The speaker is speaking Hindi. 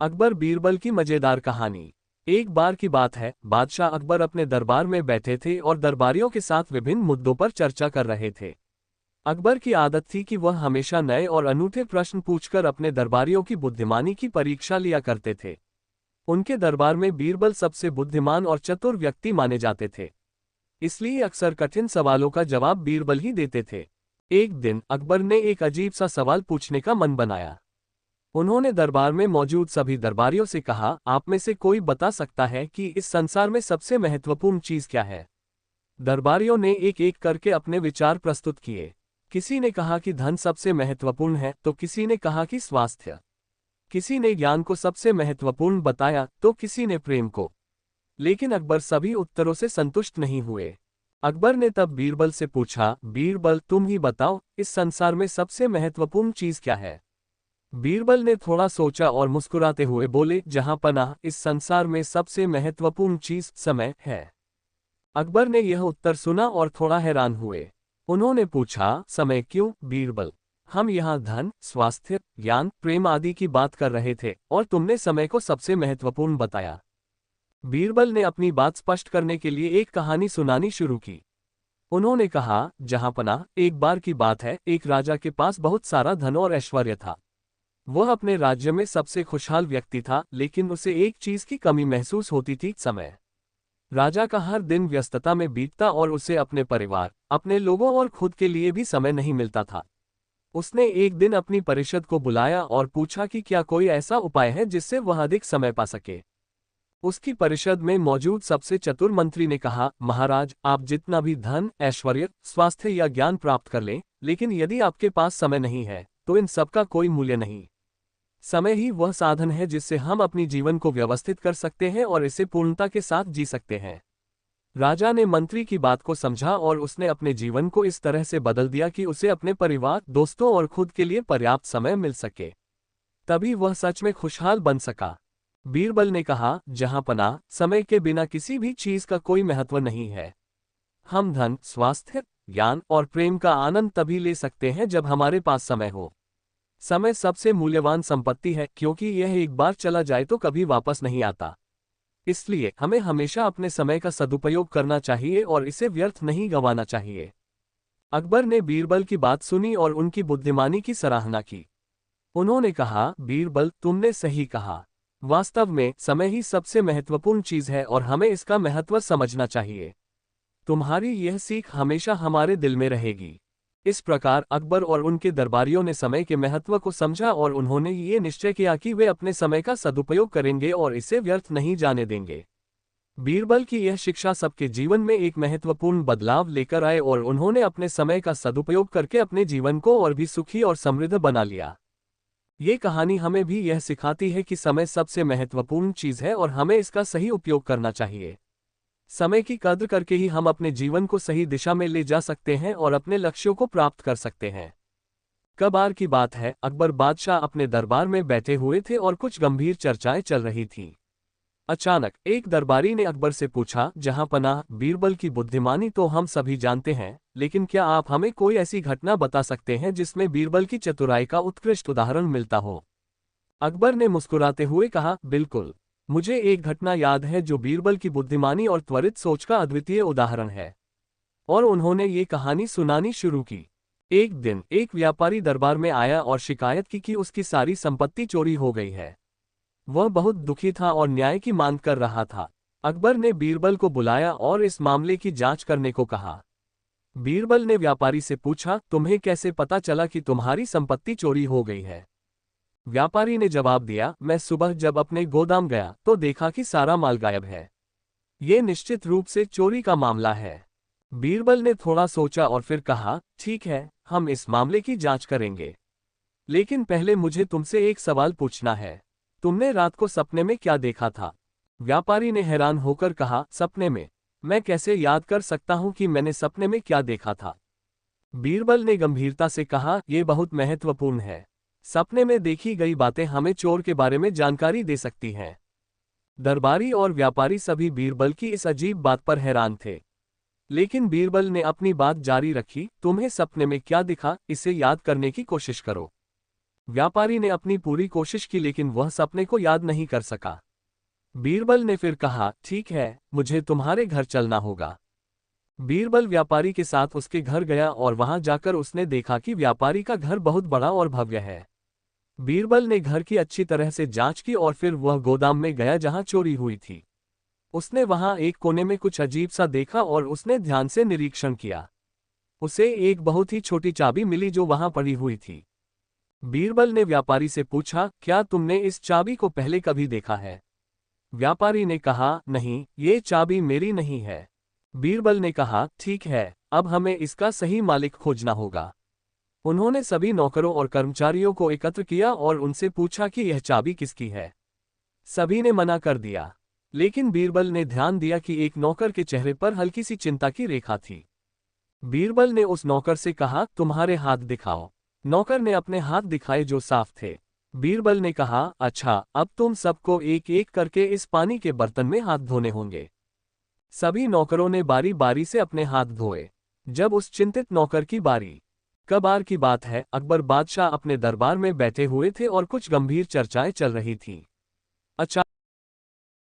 अकबर बीरबल की मजेदार कहानी। एक बार की बात है, बादशाह अकबर अपने दरबार में बैठे थे और दरबारियों के साथ विभिन्न मुद्दों पर चर्चा कर रहे थे। अकबर की आदत थी कि वह हमेशा नए और अनूठे प्रश्न पूछकर अपने दरबारियों की बुद्धिमानी की परीक्षा लिया करते थे। उनके दरबार में बीरबल सबसे बुद्धिमान और चतुर व्यक्ति माने जाते थे, इसलिए अक्सर कठिन सवालों का जवाब बीरबल ही देते थे। एक दिन अकबर ने एक अजीब सा सवाल पूछने का मन बनाया। उन्होंने दरबार में मौजूद सभी दरबारियों से कहा, आप में से कोई बता सकता है कि इस संसार में सबसे महत्वपूर्ण चीज क्या है? दरबारियों ने एक एक करके अपने विचार प्रस्तुत किए। किसी ने कहा कि धन सबसे महत्वपूर्ण है, तो किसी ने कहा कि स्वास्थ्य, किसी ने ज्ञान को सबसे महत्वपूर्ण बताया, तो किसी ने प्रेम को। लेकिन अकबर सभी उत्तरों से संतुष्ट नहीं हुए। अकबर ने तब बीरबल से पूछा, बीरबल तुम ही बताओ, इस संसार में सबसे महत्वपूर्ण चीज क्या है? बीरबल ने थोड़ा सोचा और मुस्कुराते हुए बोले, जहां पनाह, इस संसार में सबसे महत्वपूर्ण चीज समय है। अकबर ने यह उत्तर सुना और थोड़ा हैरान हुए। उन्होंने पूछा, समय क्यों बीरबल? हम यहाँ धन, स्वास्थ्य, ज्ञान, प्रेम आदि की बात कर रहे थे और तुमने समय को सबसे महत्वपूर्ण बताया। बीरबल ने अपनी बात स्पष्ट करने के लिए एक कहानी सुनानी शुरू की। उन्होंने कहा, जहां पनाह, एक बार की बात है, एक राजा के पास बहुत सारा धन और ऐश्वर्य था। वह अपने राज्य में सबसे खुशहाल व्यक्ति था, लेकिन उसे एक चीज की कमी महसूस होती थी, समय। राजा का हर दिन व्यस्तता में बीतता और उसे अपने परिवार, अपने लोगों और खुद के लिए भी समय नहीं मिलता था। उसने एक दिन अपनी परिषद को बुलाया और पूछा कि क्या कोई ऐसा उपाय है जिससे वह अधिक समय पा सके। उसकी परिषद में मौजूद सबसे चतुर मंत्री ने कहा, महाराज, आप जितना भी धन, ऐश्वर्य, स्वास्थ्य या ज्ञान प्राप्त कर लें, लेकिन यदि आपके पास समय नहीं है तो इन सबका कोई मूल्य नहीं। समय ही वह साधन है जिससे हम अपनी जीवन को व्यवस्थित कर सकते हैं और इसे पूर्णता के साथ जी सकते हैं। राजा ने मंत्री की बात को समझा और उसने अपने जीवन को इस तरह से बदल दिया कि उसे अपने परिवार, दोस्तों और खुद के लिए पर्याप्त समय मिल सके। तभी वह सच में खुशहाल बन सका। बीरबल ने कहा, जहां पनाह, समय के बिना किसी भी चीज का कोई महत्व नहीं है। हम धन, स्वास्थ्य, ज्ञान और प्रेम का आनंद तभी ले सकते हैं जब हमारे पास समय हो। समय सबसे मूल्यवान संपत्ति है, क्योंकि यह एक बार चला जाए तो कभी वापस नहीं आता। इसलिए हमें हमेशा अपने समय का सदुपयोग करना चाहिए और इसे व्यर्थ नहीं गंवाना चाहिए। अकबर ने बीरबल की बात सुनी और उनकी बुद्धिमानी की सराहना की। उन्होंने कहा, बीरबल तुमने सही कहा। वास्तव में समय ही सबसे महत्वपूर्ण चीज है और हमें इसका महत्व समझना चाहिए। तुम्हारी यह सीख हमेशा हमारे दिल में रहेगी। इस प्रकार अकबर और उनके दरबारियों ने समय के महत्व को समझा और उन्होंने ये निश्चय किया कि वे अपने समय का सदुपयोग करेंगे और इसे व्यर्थ नहीं जाने देंगे। बीरबल की यह शिक्षा सबके जीवन में एक महत्वपूर्ण बदलाव लेकर आए और उन्होंने अपने समय का सदुपयोग करके अपने जीवन को और भी सुखी और समृद्ध बना लिया। ये कहानी हमें भी यह सिखाती है कि समय सबसे महत्वपूर्ण चीज है और हमें इसका सही उपयोग करना चाहिए। समय की कद्र करके ही हम अपने जीवन को सही दिशा में ले जा सकते हैं और अपने लक्ष्यों को प्राप्त कर सकते हैं। कबार की बात है, अकबर बादशाह अपने दरबार में बैठे हुए थे और कुछ गंभीर चर्चाएं चल रही थीं। अचानक एक दरबारी ने अकबर से पूछा, जहां पनाह, बीरबल की बुद्धिमानी तो हम सभी जानते हैं, लेकिन क्या आप हमें कोई ऐसी घटना बता सकते हैं जिसमें बीरबल की चतुराई का उत्कृष्ट उदाहरण मिलता हो? अकबर ने मुस्कुराते हुए कहा, बिल्कुल, मुझे एक घटना याद है जो बीरबल की बुद्धिमानी और त्वरित सोच का अद्वितीय उदाहरण है। और उन्होंने ये कहानी सुनानी शुरू की। एक दिन एक व्यापारी दरबार में आया और शिकायत की कि उसकी सारी संपत्ति चोरी हो गई है। वह बहुत दुखी था और न्याय की मांग कर रहा था। अकबर ने बीरबल को बुलाया और इस मामले की जांच करने को कहा। बीरबल ने व्यापारी से पूछा, तुम्हें कैसे पता चला कि तुम्हारी संपत्ति चोरी हो गई है? व्यापारी ने जवाब दिया, मैं सुबह जब अपने गोदाम गया तो देखा कि सारा माल गायब है। ये निश्चित रूप से चोरी का मामला है। बीरबल ने थोड़ा सोचा और फिर कहा, ठीक है, हम इस मामले की जांच करेंगे, लेकिन पहले मुझे तुमसे एक सवाल पूछना है। तुमने रात को सपने में क्या देखा था? व्यापारी ने हैरान होकर कहा, सपने में? मैं कैसे याद कर सकता हूं कि मैंने सपने में क्या देखा था? बीरबल ने गंभीरता से कहा, यह बहुत महत्वपूर्ण है। सपने में देखी गई बातें हमें चोर के बारे में जानकारी दे सकती हैं। दरबारी और व्यापारी सभी बीरबल की इस अजीब बात पर हैरान थे, लेकिन बीरबल ने अपनी बात जारी रखी, तुम्हें सपने में क्या दिखा, इसे याद करने की कोशिश करो। व्यापारी ने अपनी पूरी कोशिश की लेकिन वह सपने को याद नहीं कर सका। बीरबल ने फिर कहा, ठीक है, मुझे तुम्हारे घर चलना होगा। बीरबल व्यापारी के साथ उसके घर गया और वहां जाकर उसने देखा कि व्यापारी का घर बहुत बड़ा और भव्य है। बीरबल ने घर की अच्छी तरह से जांच की और फिर वह गोदाम में गया जहां चोरी हुई थी। उसने वहां एक कोने में कुछ अजीब सा देखा और उसने ध्यान से निरीक्षण किया। उसे एक बहुत ही छोटी चाबी मिली जो वहां पड़ी हुई थी। बीरबल ने व्यापारी से पूछा, क्या तुमने इस चाबी को पहले कभी देखा है? व्यापारी ने कहा, नहीं, ये चाबी मेरी नहीं है। बीरबल ने कहा, ठीक है, अब हमें इसका सही मालिक खोजना होगा। उन्होंने सभी नौकरों और कर्मचारियों को एकत्र किया और उनसे पूछा कि यह चाबी किसकी है। सभी ने मना कर दिया, लेकिन बीरबल ने ध्यान दिया कि एक नौकर के चेहरे पर हल्की सी चिंता की रेखा थी। बीरबल ने उस नौकर से कहा, तुम्हारे हाथ दिखाओ। नौकर ने अपने हाथ दिखाए जो साफ थे। बीरबल ने कहा, अच्छा, अब तुम सबको एक एक करके इस पानी के बर्तन में हाथ धोने होंगे। सभी नौकरों ने बारी बारी से अपने हाथ धोए। जब उस चिंतित नौकर की बारी कबार की बात है, अकबर बादशाह अपने दरबार में बैठे हुए थे और कुछ गंभीर चर्चाएं चल रही थीं। अच्छा